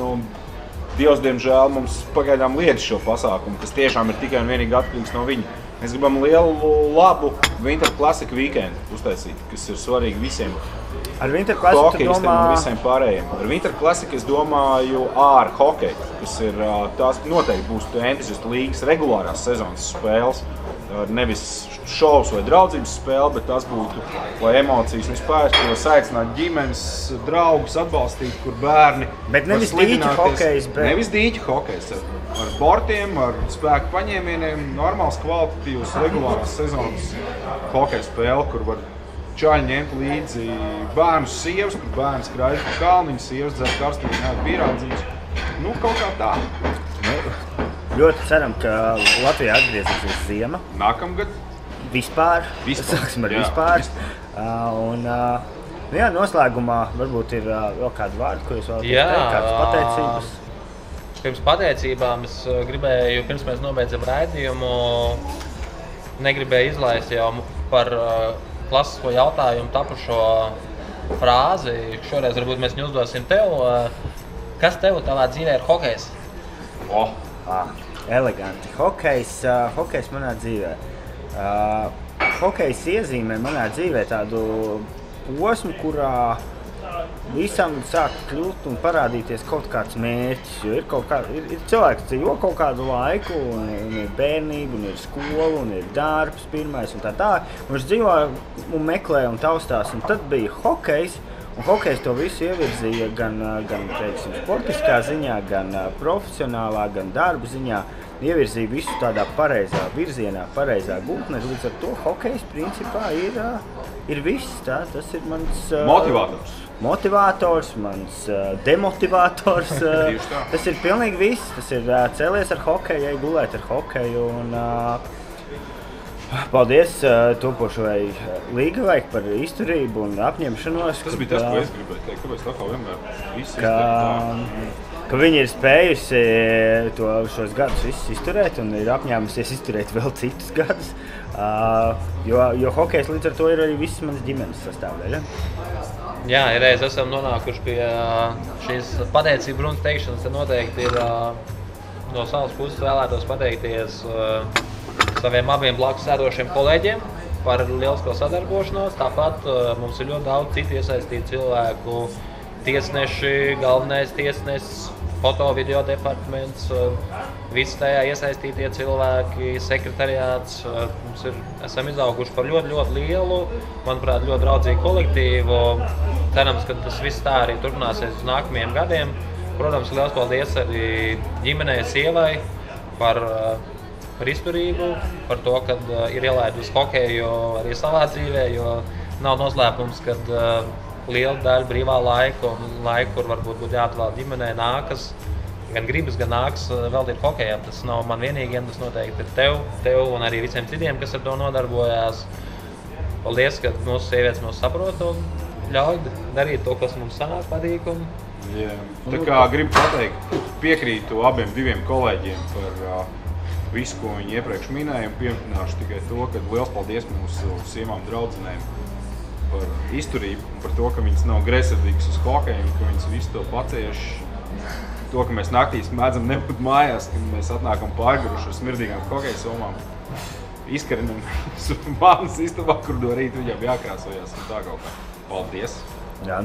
Dievs, diemžēl, mums pagaidām liedz šo pasākumu, kas tiešām ir tikai un vienīgi atkarīgs no viņa. Mēs gribam lielu, labu Winter Classic weekendu uztaisīt, kas ir svarīgi visiem. Ar Winter Classic visiem pārējiem. Ar Winter Classic es domāju ar hokeju, kas ir tās noteikti būs entuziastu līgas regulārās sezonas spēles. Nevis šovs vai draudzības spēle, bet tas būtu, lai emocijas vispār, ko saicināt ģimenes, draugus atbalstīt, kur bērni. Bet nevis dīķu hokejs, bet... Nevis dīķu hokejs. Ar bortiem, ar spēku paņēmieniem, normāls kvalitatīvs regulārās sezonas hokeja spēle, kur var čaļi ņemt līdzi bērnus, sievas, kur bērni skraiž pa kalniņu, sievas dzer karstīgi nāk bīrādzīņus. Kaut kā tā. Ļoti ceram, ka Latvijā atgriezīsies ziema. Nākamgad? Vispār. Sāksim ar vispār. Noslēgumā varbūt ir vēl kādu vārdu, ko jūs vēlaties teikt, kādas pateicības? Pirms pateicībām es gribēju, pirms mēs nobeidzam raidījumu, negribēju izlaist jau par klasisko jautājumu tapušo frāzi. Šoreiz varbūt mēs viņu uzdosim tev. Kas tev tavā dzīvē ir hokejs? Eleganti. Hokejs manā dzīvē. Hokejs iezīmē manā dzīvē tādu posmu, kurā visam sāk kļūt un parādīties kaut kāds mērķis. Jo ir cilvēks, kas dzīvo kaut kādu laiku, un ir bērnība, un ir skola, un ir darbs pirmais un tā. Un viņš dzīvo un meklē un taustās, un tad bija hokejs. Un hokejs to visu ievirzīja gan teiksim, sportiskā ziņā, gan profesionālā, gan darba ziņā. Ievirzīja visu tādā pareizā virzienā, pareizā gultnē. Līdz ar to hokejs principā ir viss. Tas ir mans motivators, mans demotivators. Tas ir pilnīgi viss. Tas ir cēlies ar hokeju, gulēt ar hokeju. Paldies topošai līgavai par izturību un apņemšanos. Tas bija tas, ko es gribēju teikt. Kāpēc tā kā vienmēr viss izturēt? Ka viņi ir spējusi šos gadus visus izturēt un ir apņēmusies izturēt vēl citus gadus. Jo hokejs līdz ar to ir arī visas manas ģimenes sastāvdaļa. Jā, reiz esam nonākuši pie šīs pateicību runas teikšanas. Te noteikti ir no savas puses vēlētos pateikties saviem abiem blakus sēdošiem kolēģiem par lielisko sadarbošanos. Tāpat mums ir ļoti daudz citu iesaistītu cilvēku, tiesneši, galvenais tiesnesis, foto video departaments, visi tajā iesaistītie cilvēki, sekretariāts. Esam izauguši par ļoti, ļoti lielu, manuprāt, ļoti draudzīgu kolektīvu. Cerams, ka tas viss tā arī turpināsies uz nākamajiem gadiem. Protams, liels paldies arī ģimenei, sievai par izturību, par to, ka ir ielaidusi hokeju arī savā dzīvē, jo nav noslēpums, ka liela daļa brīvā laika un laika, kur varbūt būtu jāatvēl ģimenei, nākas, gan gribas, gan nākas veltīt hokejam. Tas nav man vienīgiem, tas noteikti ir tev un arī visiem citiem, kas ar to nodarbojās. Paldies, ka mūsu sievietes mūs saprot un ļauj darīt to, kas mums sanāk patīk. Tā kā gribu pateikt, piekrītu abiem diviem kolēģiem par visu, ko viņi iepriekš minēja, un pieminēšu tikai to, ka liels paldies mūsu sievām draudzenēm par izturību un par to, ka viņas nav greizsirdīgas uz hokeju un ka viņas visu to pacieš. To, ka mēs naktīs mēdzam nebūt mājās, kad mēs atnākam pārguruši ar smirdīgām hokeja somām, izkarinam mānas istabā, kur no rīta viņam jākrāsojās un tā kaut kā. Paldies! Jā,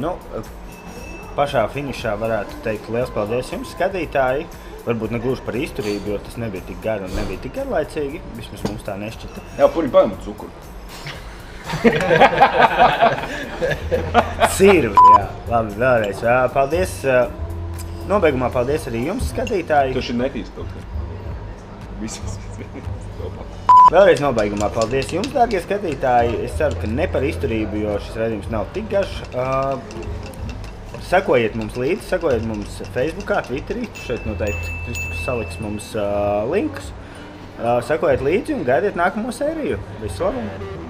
pašā finišā varētu teikt liels paldies jums, skatītāji. Varbūt ne gluži par izturību, jo tas nebija tik gari un nebija tik garlaicīgi. Vismaz mums tā nešķita. Jā, puriņ paņemot cukuru. Sirvi, jā. Labi, vēlreiz. Paldies. Nobeigumā paldies arī jums, skatītāji. Tu šī netīs kaut kā. Vismaz. Vēlreiz nobeigumā paldies jums, dārgie skatītāji. Es ceru, ka ne par izturību, jo šis raidījums nav tik garš. Sekojiet mums līdzi, sekojiet mums Facebookā, Twitterī. Šeit noteikti Kristaps saliks mums linkus. Sekojiet līdzi un gaidiet nākamo sēriju. Visu labu!